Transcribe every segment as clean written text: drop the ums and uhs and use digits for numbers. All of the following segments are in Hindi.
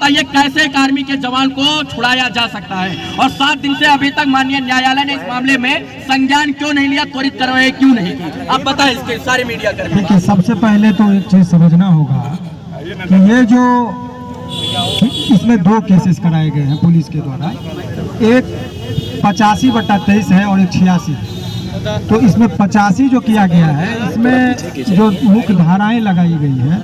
बताइए कैसे एक आर्मी के जवान को छुड़ाया जा सकता है? और 7 दिन से अभी तक माननीय न्यायालय ने इस मामले में संज्ञान क्यों नहीं लिया, त्वरित कार्रवाई क्यों नहीं की? आप बताएं इसके सारे मीडिया कर्मी। देखिए, सबसे पहले तो एक चीज समझना होगा कि ये जो इसमें 2 केसेस कराए गए हैं पुलिस के द्वारा, एक 85/23 है और एक 86 है। तो इसमें 85 जो किया गया है, इसमें जो मुख्य धाराएं लगाई गई है,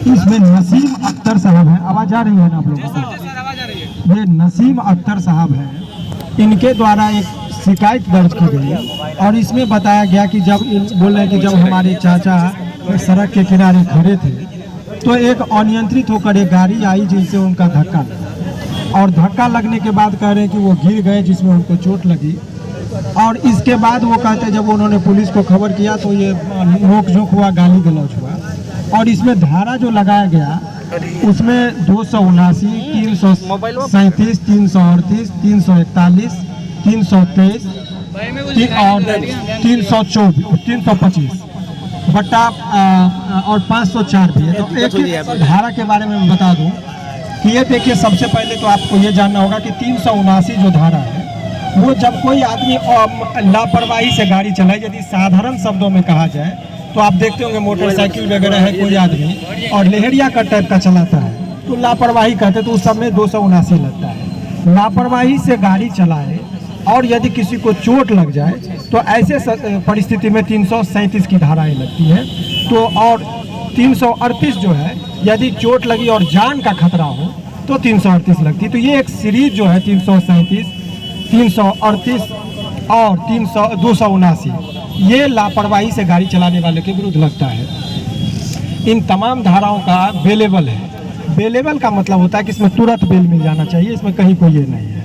इसमें नसीम अख्तर साहब है। आवाज आ रही है ना आप लोगों को? ये नसीम अख्तर साहब है, इनके द्वारा एक शिकायत दर्ज की गई और इसमें बताया गया कि जब बोल रहे हैं कि जब हमारे चाचा सड़क के किनारे खड़े थे तो एक अनियंत्रित होकर एक गाड़ी आई जिनसे उनका धक्का लगा और धक्का लगने के बाद कह रहे हैं कि वो गिर गए, जिसमें उनको चोट लगी। और इसके बाद वो कहते जब उन्होंने पुलिस को खबर किया तो ये नोक-झोंक हुआ, गाली गलौज हुआ। और इसमें धारा जो लगाया गया उसमें 279, 337, 338, 341, 323 और 325 बट्टा और 504 भी है। तो एक धारा के बारे में बता दूं कि ये देखिए, सबसे पहले तो आपको ये जानना होगा कि 379 जो धारा है वो जब कोई आदमी लापरवाही से गाड़ी चलाए, यदि साधारण शब्दों में कहा जाए तो आप देखते होंगे मोटरसाइकिल वगैरह है, कोई आदमी और लहरिया का टाइप का चलाता है तो लापरवाही कहते, तो उस सब में 279 लगता है। लापरवाही से गाड़ी चलाए और यदि किसी को चोट लग जाए तो ऐसे परिस्थिति में 337 की धाराएं लगती है। तो और 338 जो है, यदि चोट लगी और जान का खतरा हो तो 338 लगती है। तो ये एक सीरीज जो है 337, 338 और 279 ये लापरवाही से गाड़ी चलाने वाले के विरुद्ध लगता है। इन तमाम धाराओं का बेलेबल है। बेलेबल का मतलब होता है कि इसमें तुरंत बेल मिल जाना चाहिए, इसमें कहीं कोई ये नहीं है।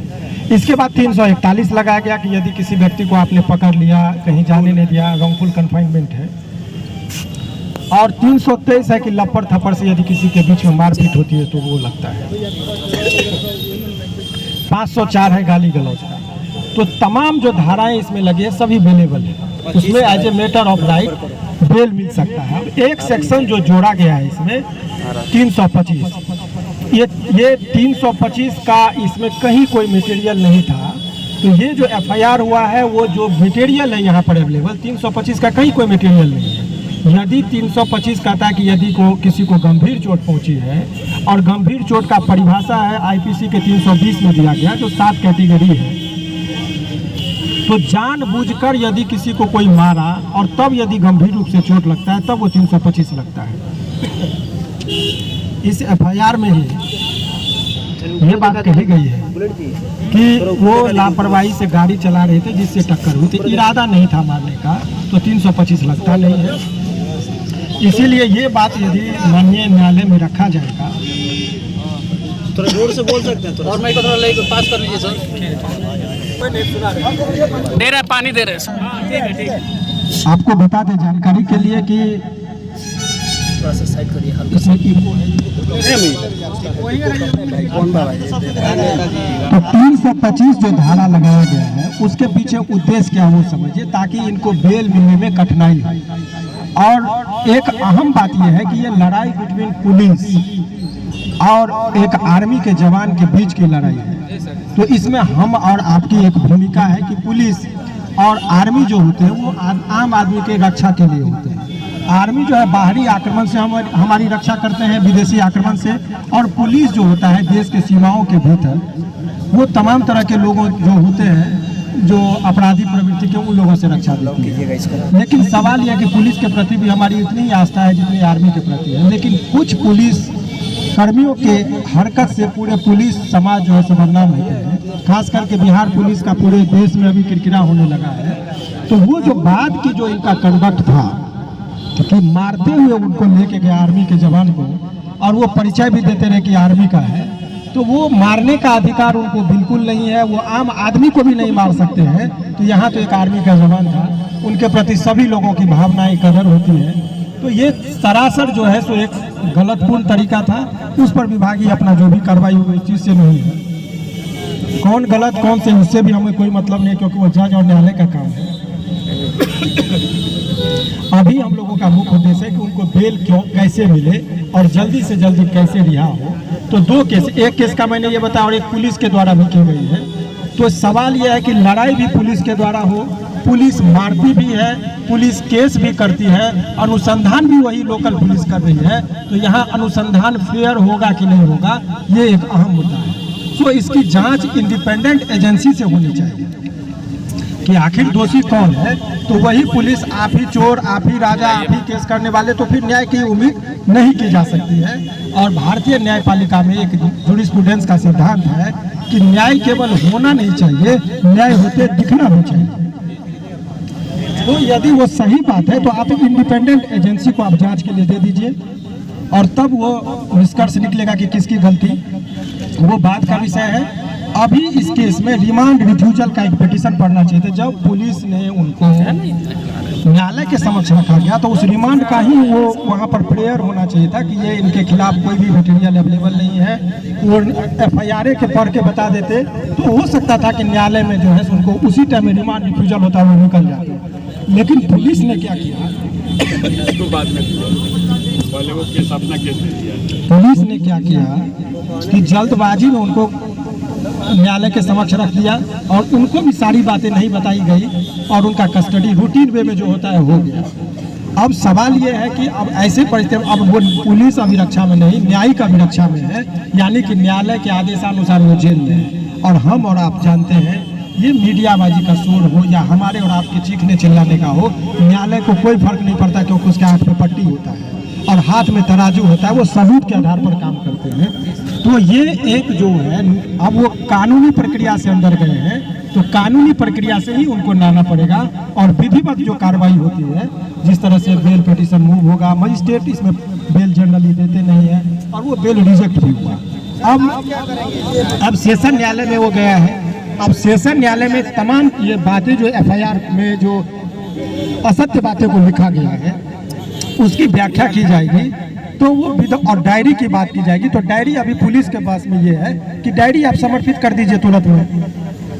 इसके बाद 341 लगाया गया कि यदि किसी व्यक्ति को आपने पकड़ लिया, कहीं जाने नहीं दिया, रॉन्गफुल कन्फाइनमेंट है। और 323 है कि लपड़ थप्पड़ से यदि किसी के बीच में मारपीट होती है तो वो लगता है। 504 है गाली गलौज का। तो तमाम जो धाराएं इसमें लगी है सभी बेलेबल है, उसमें as a matter of right bail मिल सकता है। एक सेक्शन जो जोड़ा गया है इसमें 325, ये 325 का इसमें कहीं कोई मटेरियल नहीं था। तो ये जो एफआईआर हुआ है वो जो मटेरियल है यहाँ पर अवेलेबल, 325 का कहीं कोई मटेरियल नहीं है। यदि 325 कहता है कि यदि किसी को गंभीर चोट पहुंची है, और गंभीर चोट का परिभाषा है आईपीसी के 320 में दिया गया जो 7 कैटेगरी है। तो जानबूझकर यदि किसी को कोई मारा और तब यदि गंभीर रूप से चोट लगता है तब वो 325 लगता है। इस एफआईआर में ही ये बात कही गई है कि वो लापरवाही से गाड़ी चला रहे थे जिससे टक्कर हुई थी, इरादा नहीं था मारने का, तो 325 लगता नहीं है। इसीलिए ये बात यदि माननीय न्यायालय में रखा जाएगा, थोड़ा जोर से बोल सकते हैं, और माइक को थोड़ा लेके पास कर लीजिए सर। दे रहे पानी दे रहे सर। ठीक है। आपको बता दें जानकारी के लिए कि थोड़ा सा साइड करिए, तो 325 जो धारा लगाया गया है उसके पीछे उद्देश्य क्या वो समझिए, ताकि इनको बेल मिलने में कठिनाई हो। और एक अहम बात यह है कि ये लड़ाई बिटवीन पुलिस और एक आर्मी के जवान के बीच की लड़ाई है। तो इसमें हम और आपकी एक भूमिका है कि पुलिस और आर्मी जो होते हैं वो आम आदमी के रक्षा के लिए होते हैं। आर्मी जो है बाहरी आक्रमण से हमारी रक्षा करते हैं, विदेशी आक्रमण से, और पुलिस जो होता है देश के सीमाओं के भीतर वो तमाम तरह के लोगों जो होते हैं जो अपराधी प्रवृत्ति के, उन लोगों से रक्षा देती है। लेकिन सवाल यह कि पुलिस के प्रति भी हमारी उतनी ही आस्था है जितनी आर्मी के प्रति है। लेकिन कुछ पुलिस कर्मियों के हरकत से पूरे पुलिस समाज जो है बदनाम होते हैं, खास करके बिहार पुलिस का पूरे देश में अभी किरकिरा होने लगा है। तो वो जो बाद की जो इनका कंडक्ट था कि मारते हुए उनको लेके गया आर्मी के जवान को, और वो परिचय भी देते रहे कि आर्मी का है, तो वो मारने का अधिकार उनको बिल्कुल नहीं है। वो आम आदमी को भी नहीं मार सकते हैं। तो यहाँ तो एक आर्मी का जवान था, उनके प्रति सभी लोगों की भावनाएं कदर होती है। तो ये सरासर जो है सो एक गलतपूर्ण तरीका था। उस पर विभागीय अपना जो भी कार्रवाई हुई इस चीज़ से नहीं है। कौन गलत कौन से, उससे भी हमें कोई मतलब नहीं, क्योंकि वो जज और न्यायालय का काम है। अभी हम लोगों का मुख्य उद्देश्य है कि उनको बेल क्यों कैसे मिले और जल्दी से जल्दी कैसे रिहा हो। तो दो केस, एक केस का मैंने ये बताया और एक पुलिस के द्वारा भी की गई है। तो सवाल यह है कि लड़ाई भी पुलिस के द्वारा हो, पुलिस मारती भी है, पुलिस केस भी करती है, अनुसंधान भी वही लोकल पुलिस कर रही है। तो यहाँ अनुसंधान फेयर होगा कि नहीं होगा, ये एक अहम मुद्दा है। तो इसकी जांच इंडिपेंडेंट एजेंसी से होनी चाहिए कि आखिर दोषी कौन है। तो वही पुलिस आप ही चोर, आप ही राजा, आप ही केस करने वाले, तो फिर न्याय की उम्मीद नहीं की जा सकती है। और भारतीय न्यायपालिका में एक जूरिस्प्रूडेंस का सिद्धांत है कि न्याय केवल होना नहीं चाहिए, न्याय होते दिखना भी चाहिए। तो यदि वो सही बात है तो आप इंडिपेंडेंट एजेंसी को आप जांच के लिए दे दीजिए और तब वो निष्कर्ष निकलेगा कि किसकी गलती, वो बात का विषय है। अभी इस केस में रिमांड रिफ्यूजल का एक पिटीशन पढ़ना चाहिए था। जब पुलिस ने उनको न्यायालय के समक्ष रखा गया तो उस रिमांड का ही वो वहाँ पर प्रेयर होना चाहिए था कि ये इनके खिलाफ कोई भी मटेरियल अवेलेबल नहीं है। वो FIR के पढ़ के बता देते तो हो सकता था कि न्यायालय में जो है उनको उसी टाइम में रिमांड रिफ्यूजल होता है, वो निकल जाते। लेकिन पुलिस ने क्या किया, पुलिस ने क्या किया कि जल्दबाजी में उनको न्यायालय के समक्ष रख दिया और उनको भी सारी बातें नहीं बताई गई और उनका कस्टडी रूटीन वे में जो होता है हो गया। अब सवाल ये है कि अब ऐसे परिस्थिति, अब वो पुलिस अभिरक्षा में नहीं, न्यायिक अभिरक्षा में है, यानी कि न्यायालय के आदेशानुसार वो जेल में है। और हम और आप जानते हैं ये मीडियाबाजी का शोर हो या हमारे और आपके चीखने चिल्लाने का हो, न्यायालय को कोई फर्क नहीं पड़ता क्योंकि उसके हाथ में पट्टी होता है और हाथ में तराजू होता है, वो सबूत के आधार पर काम करते हैं। तो ये एक जो है, अब वो कानूनी प्रक्रिया से अंदर गए हैं तो कानूनी प्रक्रिया से ही उनको लाना पड़ेगा और विधिवत जो कार्रवाई होती है, जिस तरह से बेल पिटीशन मूव होगा, मजिस्ट्रेट इसमें बेल जनरली देते नहीं है और वो बेल रिजेक्ट भी हुआ। अब सेशन न्यायालय में वो गया है। अब सेशन न्यायालय में तमाम ये बातें जो FIR में जो असत्य बातें को लिखा गया है उसकी व्याख्या की जाएगी। तो वो और डायरी की बात की जाएगी। तो डायरी अभी पुलिस के पास में ये है कि डायरी आप समर्पित कर दीजिए तुरंत में,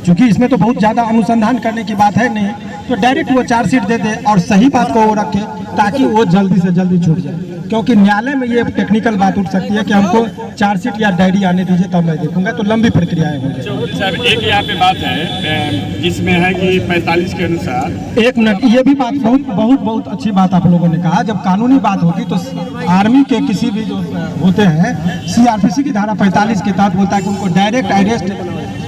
क्योंकि इसमें तो बहुत ज़्यादा अनुसंधान करने की बात है नहीं। तो डायरेक्ट वो चार्जशीट दे दे और सही बात को वो रखे ताकि वो जल्दी से जल्दी छूट जाए। क्योंकि न्यायालय में ये टेक्निकल बात उठ सकती है कि हमको चार्जशीट या डायरी आने दीजिए तब मैं देखूंगा, तो लंबी प्रक्रियाएं हो जाएगी। साहब एक यहाँ पे बात है जिसमें है कि 45 के अनुसार, एक मिनट, ये भी बात बहुत अच्छी बात आप लोगों ने कहा। जब कानूनी बात होगी तो आर्मी के किसी भी जो होते हैं CRPC की धारा 45 के तहत बोलता है कि उनको डायरेक्ट अरेस्ट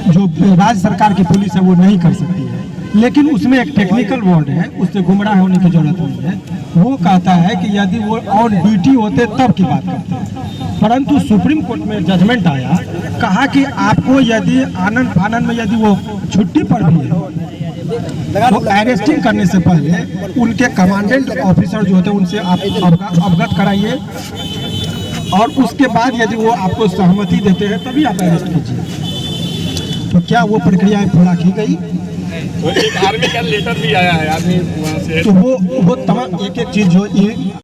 जो राज्य सरकार की पुलिस है वो नहीं कर सकती है। लेकिन उसमें एक टेक्निकल वर्ड है, उससे गुमराह होने की जरूरत नहीं है। वो कहता है कि यदि वो ऑन ड्यूटी होते तब की बात करते हैं। परंतु सुप्रीम कोर्ट में जजमेंट आया, कहा कि आपको यदि आनंद फानन में यदि वो छुट्टी पर भी है तो अरेस्टिंग करने से पहले उनके कमांडेंट ऑफिसर जो होते हैं उनसे आप अवगत कराइए और उसके बाद यदि वो आपको सहमति देते हैं तभी आप अरेस्ट कीजिए। तो क्या वो प्रक्रियाएं पूरा की गई? तो एक आर्मी का लेटर भी आया है आदमी वहाँ से, तो वो तमाम एक चीज जो ये